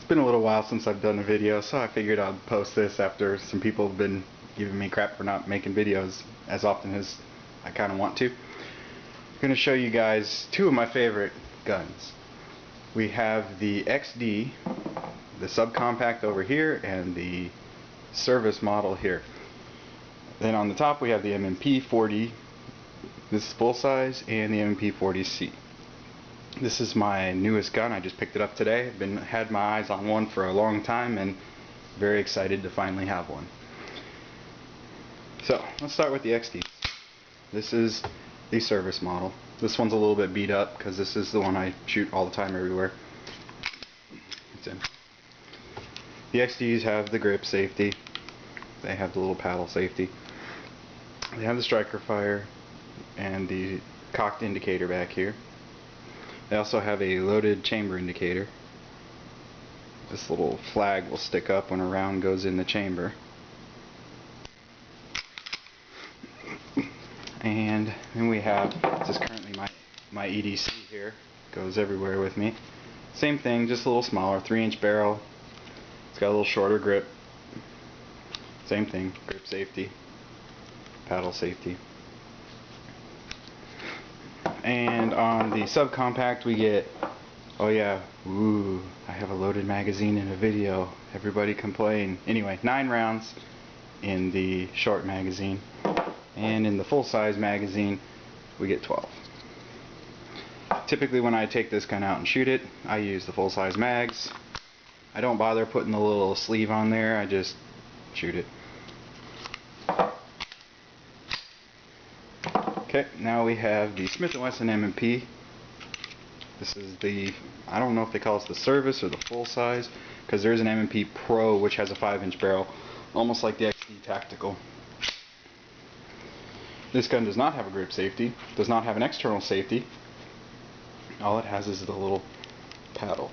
It's been a little while since I've done a video, so I figured I'd post this after some people have been giving me crap for not making videos as often as I kind of want to. I'm going to show you guys two of my favorite guns. We have the XD, the subcompact over here, and the service model here. Then on the top we have the M&P 40, this is full size, and the M&P 40C. This is my newest gun. I just picked it up today. I've had my eyes on one for a long time and very excited to finally have one. So let's start with the XD. This is the service model. This one's a little bit beat up because this is the one I shoot all the time everywhere. It's in. The XDs have the grip safety. They have the little paddle safety. They have the striker fire and the cocked indicator back here. They also have a loaded chamber indicator. This little flag will stick up when a round goes in the chamber. And then we have, this is currently my EDC here, goes everywhere with me. Same thing, just a little smaller, 3-inch barrel. It's got a little shorter grip. Same thing, grip safety, paddle safety. And on the subcompact we get, oh yeah, ooh, I have a loaded magazine in a video. Everybody complain. Anyway, 9 rounds in the short magazine. And in the full-size magazine we get 12. Typically when I take this gun out and shoot it, I use the full-size mags. I don't bother putting the little sleeve on there, I just shoot it. Okay, now we have the Smith & Wesson M&P. This is the, I don't know if they call it the service or the full-size, because there's an M&P Pro which has a 5-inch barrel, almost like the XD Tactical. This gun does not have a grip safety, does not have an external safety. All it has is the little paddle.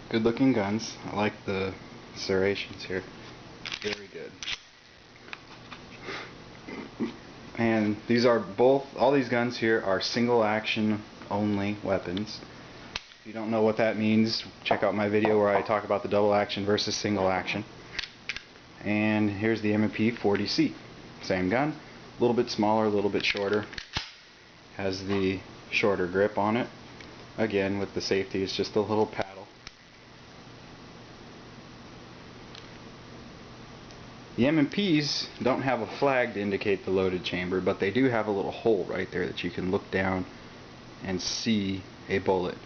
Good looking guns. I like the serrations here. Very good. And these are both, all these guns here are single action only weapons. If you don't know what that means, check out my video where I talk about the double action versus single action. And here's the M&P 40C. Same gun, a little bit smaller, a little bit shorter. Has the shorter grip on it. Again, with the safety, it's just a little paddle. The M&Ps don't have a flag to indicate the loaded chamber, but they do have a little hole right there that you can look down and see a bullet.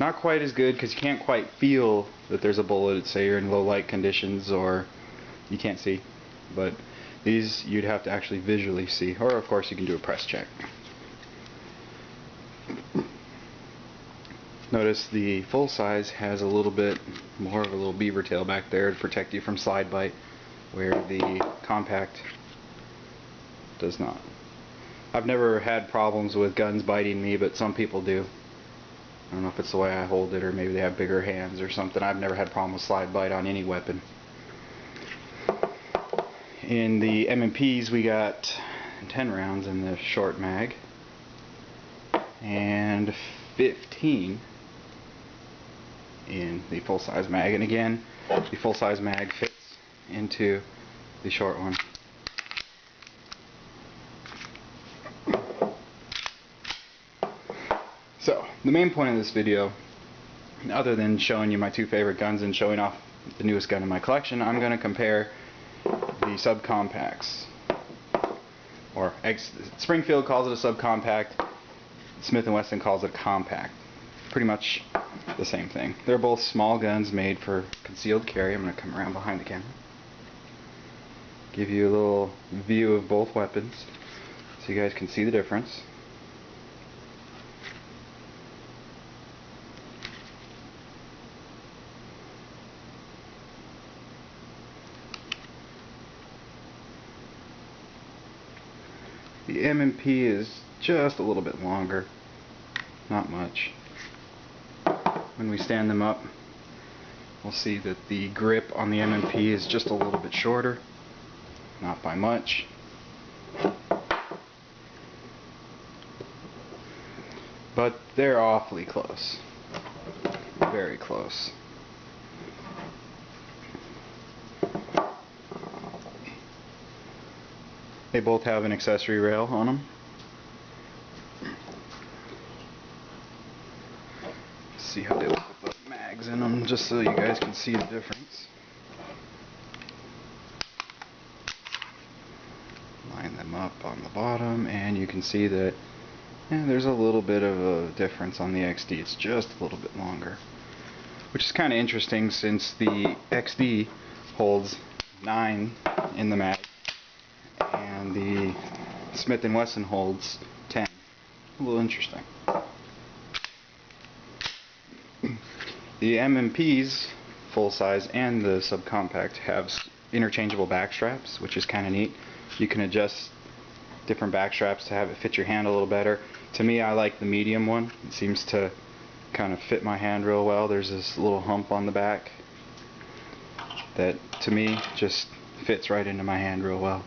Not quite as good because you can't quite feel that there's a bullet, say you're in low light conditions or you can't see, but these you'd have to actually visually see, or of course you can do a press check. Notice the full size has a little bit more of a little beaver tail back there to protect you from slide bite, where the compact does not. I've never had problems with guns biting me, but some people do. I don't know if it's the way I hold it or maybe they have bigger hands or something. I've never had a problem with slide bite on any weapon. In the M&Ps we got 10 rounds in the short mag and 15 in the full-size mag, and again the full-size mag fits into the short one. So the main point of this video, other than showing you my two favorite guns and showing off the newest gun in my collection, I'm going to compare the subcompacts. Or Springfield calls it a subcompact, Smith & Wesson calls it a compact. Pretty much the same thing. They're both small guns made for concealed carry. I'm going to come around behind the camera. Give you a little view of both weapons so you guys can see the difference. The M&P is just a little bit longer, not much. When we stand them up, we'll see that the grip on the M&P is just a little bit shorter, not by much. But they're awfully close. very close. They both have an accessory rail on them. See how they look with the mags in them, just so you guys can see the difference. Line them up on the bottom, and you can see that there's a little bit of a difference on the XD. It's just a little bit longer, which is kind of interesting since the XD holds 9 in the mag and the Smith & Wesson holds 10. A little interesting. The M&Ps, full size and the subcompact, have interchangeable back straps, which is kind of neat. You can adjust different back straps to have it fit your hand a little better. To me, I like the medium one. It seems to kind of fit my hand real well. There's this little hump on the back that to me just fits right into my hand real well.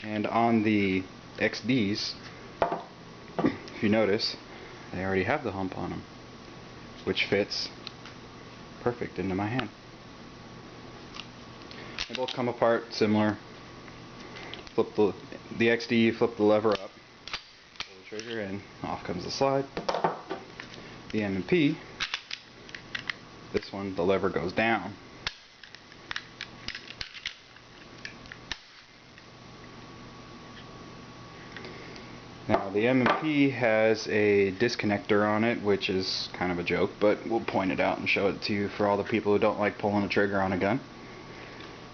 And on the XDs, if you notice, they already have the hump on them, which fits perfect into my hand. They both come apart similar. Flip the XD, flip the lever up, pull the trigger, and off comes the slide. The M&P, this one, the lever goes down. Now the M&P has a disconnector on it, which is kind of a joke, but we'll point it out and show it to you for all the people who don't like pulling the trigger on a gun.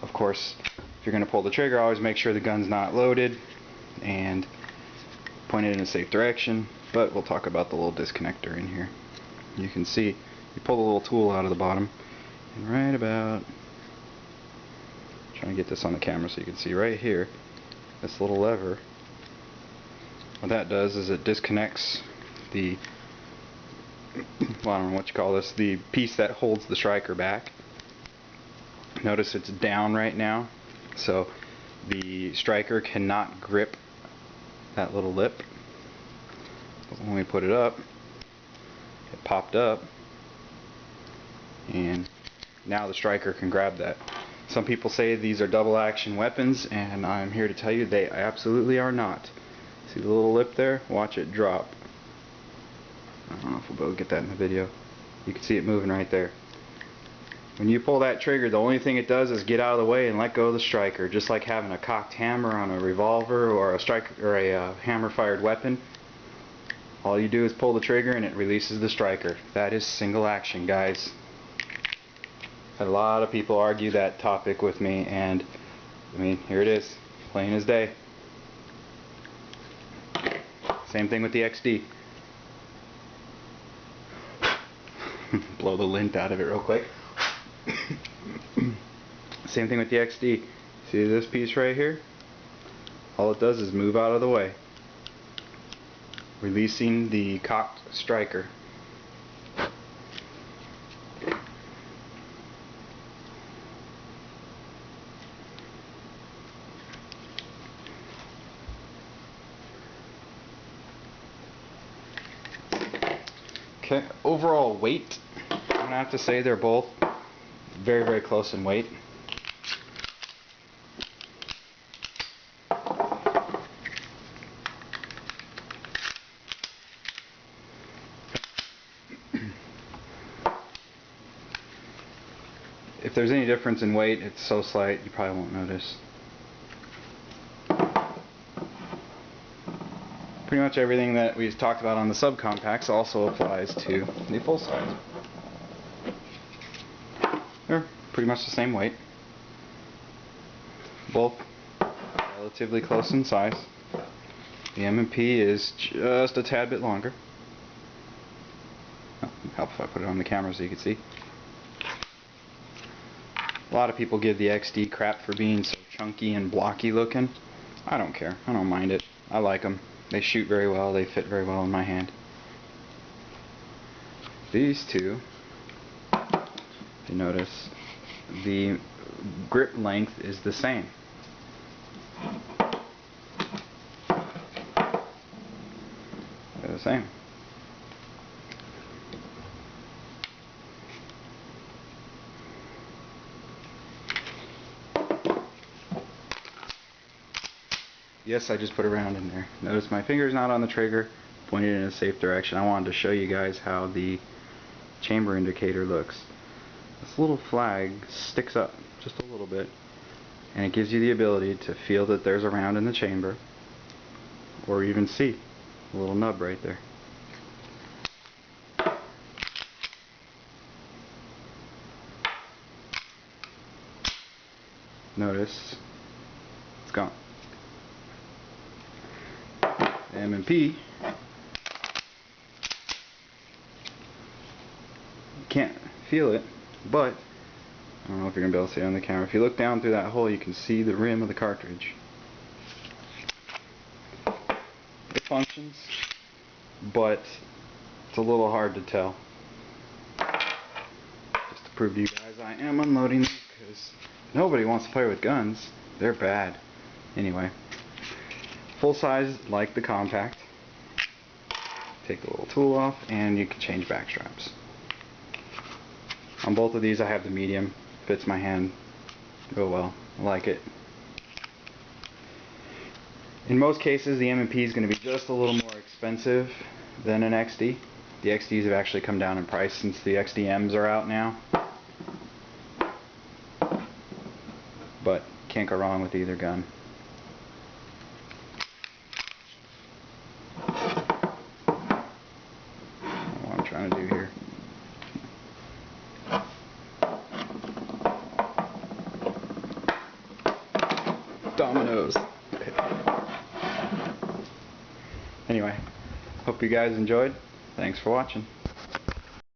Of course, if you're going to pull the trigger, always make sure the gun's not loaded and point it in a safe direction, but we'll talk about the little disconnector in here. You can see, you pull the little tool out of the bottom, and right about, trying to get this on the camera so you can see right here, this little lever. What that does is it disconnects the, well, I don't know what you call this, the piece that holds the striker back. Notice it's down right now, so the striker cannot grip that little lip. But when we put it up, it popped up, and now the striker can grab that. Some people say these are double action weapons, and I'm here to tell you they absolutely are not. See the little lip there? Watch it drop. I don't know if we'll be able to get that in the video. You can see it moving right there. When you pull that trigger, the only thing it does is get out of the way and let go of the striker, just like having a cocked hammer on a revolver or a striker or a hammer-fired weapon. All you do is pull the trigger and it releases the striker. That is single action, guys. A lot of people argue that topic with me, and I mean, here it is, plain as day. Same thing with the XD. Blow the lint out of it real quick. Same thing with the XD. See this piece right here? All it does is move out of the way, releasing the cocked striker. Okay, overall weight, I'm going to have to say they're both very, very close in weight. If there's any difference in weight, it's so slight you probably won't notice. Pretty much everything that we've talked about on the subcompacts also applies to the full size. They're pretty much the same weight. Both relatively close in size. The M&P is just a tad bit longer. Oh, help if I put it on the camera so you can see. A lot of people give the XD crap for being so chunky and blocky looking. I don't care. I don't mind it. I like them. They shoot very well. They fit very well in my hand. These two, if you notice, the grip length is the same. They're the same. Yes, I just put a round in there. Notice my finger's not on the trigger, pointed in a safe direction. I wanted to show you guys how the chamber indicator looks. This little flag sticks up just a little bit, and it gives you the ability to feel that there's a round in the chamber, or even see a little nub right there. Notice it's gone. The M&P, you can't feel it, but I don't know if you're going to be able to see it on the camera. If you look down through that hole, you can see the rim of the cartridge. It functions, but it's a little hard to tell. Just to prove to you guys, I am unloading these because nobody wants to play with guns. They're bad. Anyway, full size like the compact. Take the little tool off and you can change back straps. On both of these I have the medium. Fits my hand real well. I like it. In most cases the M&P is going to be just a little more expensive than an XD. The XDs have actually come down in price since the XDMs are out now. But can't go wrong with either gun. What I'm trying to do here. Dominoes. Anyway, hope you guys enjoyed. Thanks for watching.